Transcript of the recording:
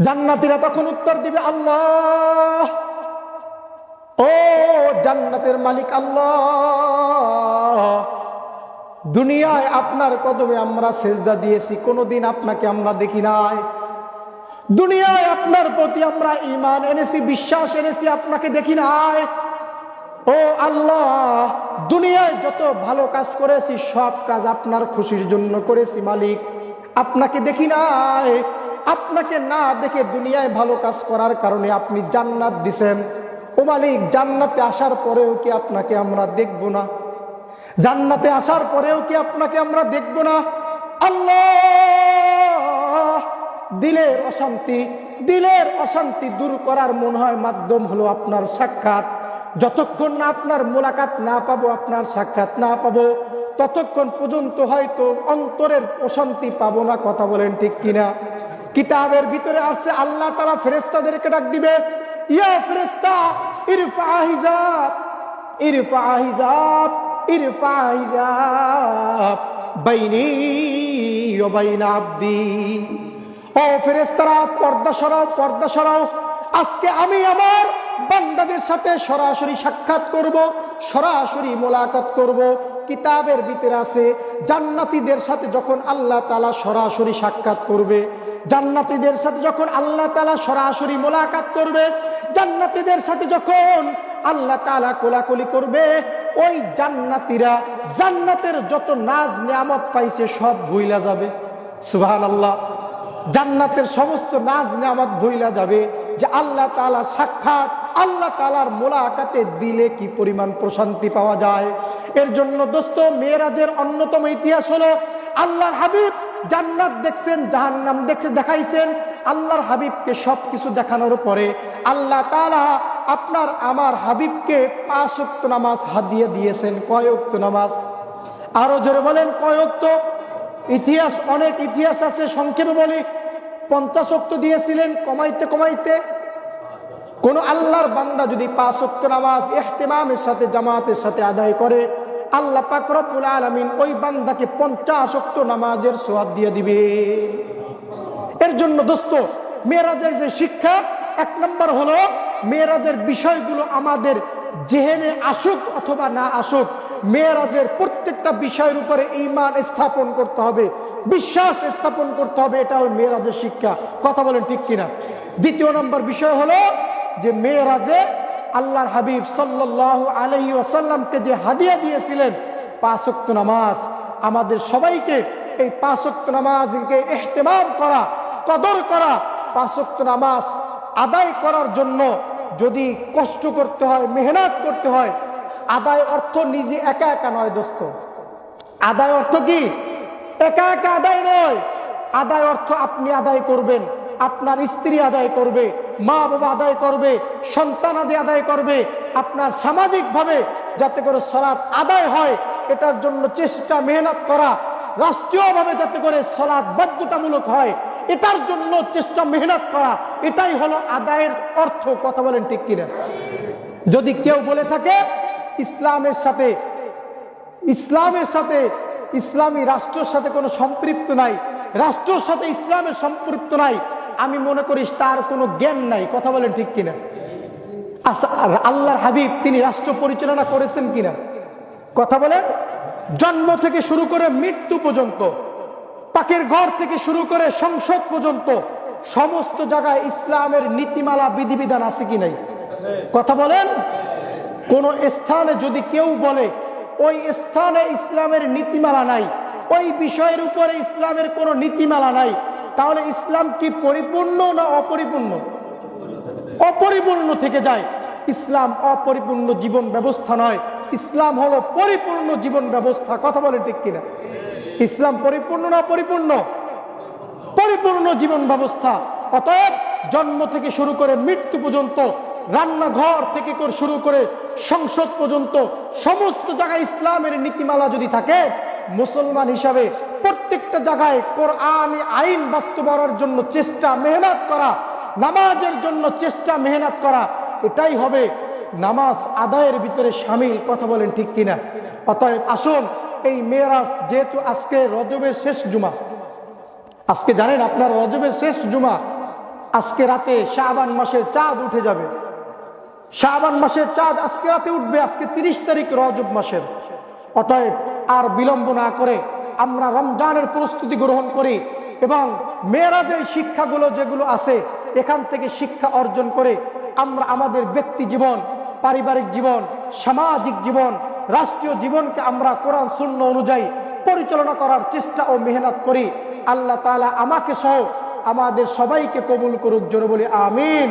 জান্নাতীরা তখন উত্তর দিবে, আল্লাহ, ও জান্নাতের মালিক আল্লাহ, দুনিয়ায় আপনার কদমে আমরা সেজদা দিয়েছি, কোনোদিন আপনাকে আমরা দেখি নাই। দুনিয়ায় আপনার প্রতি আমরা ঈমান এনেছি, বিশ্বাস এনেছি, আপনাকে দেখি নাই। ও আল্লাহ, দুনিয়ায় যত ভালো কাজ করেছি সব কাজ আপনার খুশির জন্য করেছি মালিক, আপনাকে দেখি নাই। আপনাকে না দেখে দুনিয়ায় ভালো কাজ করার কারণে আপনি জান্নাত দিছেন। ও মালিক, জান্নাতে আসার পরেও কি আপনাকে আমরা দেখব না? জান্নাতে আসার পরেও কি আপনাকে আমরা দেখব না? আল্লাহ, দিলের অশান্তি দূর করার মনে হয় মাধ্যম হলো আপনার সাক্ষাৎ। যতক্ষণ না আপনার মোলাকাত না পাবো, আপনার সাক্ষাৎ না পাবো, ততক্ষণ পর্যন্ত হয়তো অন্তরের অশান্তি পাবো না। কথা বলেন ঠিক কিনা? কিতাবের ভিতরে আসছে আল্লাহ তাআলা ফেরেশতাদেরকে ডাক দিবে, ইয়া ফেরেশতা ইরফা হিজাব, ইরফা হিজাব, ইরফা হিজাব বাইনি ওয়া বাইনা আবদি। ও ফেরেশতারা, পর্দা সরাও, পর্দা সরাও। আজকে আমি আমার বান্দাদের সাথে সরাসরি সাক্ষাৎ করব, সরাসরি মোলাকাত করব। কিতাবের ভিতরে আছে জান্নাতীদের সাথে যখন আল্লাহ তাআলা সরাসরি সাক্ষাৎ করবে, জান্নাতীদের সাথে যখন আল্লাহ তাআলা সরাসরি মোলাকাত করবে, জান্নাতীদের সাথে যখন আল্লাহ তাআলা কোলাকুলি করবে, ওই জান্নাতীরা জান্নাতের যত নাজ নিয়ামত পাইছে সব ভুইলা যাবে। সুবহানাল্লাহ। জান্নাতের সমস্ত নাজ নিয়ামত ভুইলা যাবে যে আল্লাহ তাআলার সাক্ষাৎ, আল্লাহ তাআলার মোলাকাতে দিলে কি পরিমাণ প্রশান্তি পাওয়া যায়। এর জন্য দোস্ত, মেরাজের অন্যতম ইতিহাস হলো আল্লাহর হাবিব জান্নাত দেখছেন, জাহান্নাম দেখাইছেন। আল্লাহর হাবিবকে সবকিছু দেখানোর পরে আল্লাহ তাআলা আপনার আমার হাবিবকে 5 ওয়াক্ত নামাজ হাদিয়া দিয়েছেন। কয় ওয়াক্ত নামাজ? আরো জোরে বলেন, কয় ওয়াক্ত? ইতিহাস, অনেক ইতিহাস আছে, সংক্ষেপে বলি। 50 ওয়াক্ত দিয়েছিলেন, কমাইতে কমাইতে কোন আল্লাহর বান্দা যদি 5 ওয়াক্ত নামাজ ইহতিমামের সাথে, জামাতের সাথে আদায় করে, আল্লাহ পাক রব্বুল আলামিন ওই বান্দাকে 50 ওয়াক্ত নামাজের সওয়াব দিয়ে দিবে। এর জন্য দোস্ত, মেরাজের যে শিক্ষা, 1 নম্বর হলো মেরাজের বিষয়গুলো আমাদের জেহেনে আসুক অথবা না আসুক, মেরাজের প্রত্যেকটা বিষয়ের উপরে ঈমান স্থাপন করতে হবে, বিশ্বাস স্থাপন করতে হবে। এটা হলো মেরাজের শিক্ষা। কথা বলেন ঠিক কিনা? 2 নম্বর বিষয় হলো যে মেরাজে আল্লাহর হাবিব সাল্লাল্লাহু আলাইহি ওয়াসাল্লামকে যে হাদিয়া দিয়েছিলেন 5 ওয়াক্ত নামাজ, আমাদের সবাইকে এই 5 ওয়াক্ত নামাজকে ইহতিমাম করা, কদর করা। 5 ওয়াক্ত নামাজ আদায় করার জন্য যদি কষ্ট করতে হয়, মেহনত করতে হয়, আদায় অর্থ নিজে একা একা নয় দোস্ত। আদায় অর্থ কি? একা একা আদায় নয়। আদায় অর্থ আপনি আদায় করবেন, আপনার স্ত্রী আদায় করবে, মা বাবা আদায় করবে, সন্তান আদায় করবে। আপনার সামাজিকভাবে যাতে করে সালাত আদায় হয়, এটার জন্য চেষ্টা, মেহনত করা। রাষ্ট্রীয়ভাবে যাতে করে সালাত বাধ্যতামূলক হয়, এটার জন্য চেষ্টা, মেহনত করা। এটাই হলো আদায়ের অর্থ। কথা বলেন ঠিক কিনা? যদি কেউ বলে থাকে ইসলামের সাথে ইসলামী রাষ্ট্রের সাথে কোনো সম্পৃক্ত নাই, রাষ্ট্রের সাথে ইসলামের সম্পৃক্ত নাই, আমি মনে করি তার কোনো জ্ঞান নাই। কথা বলেন ঠিক কিনা? আল্লাহর হাবিব তিনি রাষ্ট্র পরিচালনা করেছেন কিনা? কথা বলেন। জন্ম থেকে শুরু করে মৃত্যু পর্যন্ত, পাকের ঘর থেকে শুরু করে সংসদ পর্যন্ত সমস্ত জায়গায় ইসলামের নীতিমালা, বিধিবিধান আছে কি নাই? কথা বলেন। কোন স্থানে যদি কেউ বলে ওই স্থানে ইসলামের নীতিমালা নাই, ওই বিষয়ের উপরে ইসলামের কোনো নীতিমালা নাই, তাহলে ইসলাম কি পরিপূর্ণ না অপরিপূর্ণ? অপরিপূর্ণ থেকে যায়। ইসলাম অপরিপূর্ণ জীবন ব্যবস্থা নয়, ইসলাম হলো পরিপূর্ণ জীবন ব্যবস্থা। কথা বলেন ঠিক কিনা? ইসলাম পরিপূর্ণ না পরিপূর্ণ? পরিপূর্ণ জীবন ব্যবস্থা। অতএব জন্ম থেকে শুরু করে মৃত্যু পর্যন্ত, রান্নাঘর থেকে শুরু করে সংসদ পর্যন্ত সমস্ত জায়গায় ইসলামের নীতিমালা যদি থাকে, মুসলমান হিসাবে প্রত্যেকটা জায়গায় কোরআন আইন বাস্তবায়নের জন্য চেষ্টা, মেহনত করা, নামাজের জন্য চেষ্টা, মেহনত করা, এটাই হবে নামাজ আদায়ের ভিতরে শামিল। কথা বলেন ঠিক কিনা? অতএব আসুন, এই মেরাজ, যেহেতু আজকে রজবের শেষ জুমা, আজকে জানেন আপনার রজবের শেষ জুমা, আজকে রাতে শাবান মাসের চাঁদ উঠে যাবে। শাবান মাসের চাঁদ আজকে রাতে উঠবে, আজকে 30 তারিখ রজব মাসের। অতএব আর বিলম্ব না করে আমরা রমজানের প্রস্তুতি গ্রহণ করি এবং মেরাজের শিক্ষাগুলো যেগুলো আছে এখান থেকে শিক্ষা অর্জন করে আমরা আমাদের ব্যক্তি জীবন, পারিবারিক জীবন, সামাজিক জীবন, রাষ্ট্রীয় জীবনকে আমরা কোরআন সুন্নাহ অনুযায়ী পরিচালনা করার চেষ্টা ও মেহনত করি। আল্লাহ তাআলা আমাকে সহ আমাদের সবাইকে কবুল করুক, জোরে বলি আমিন।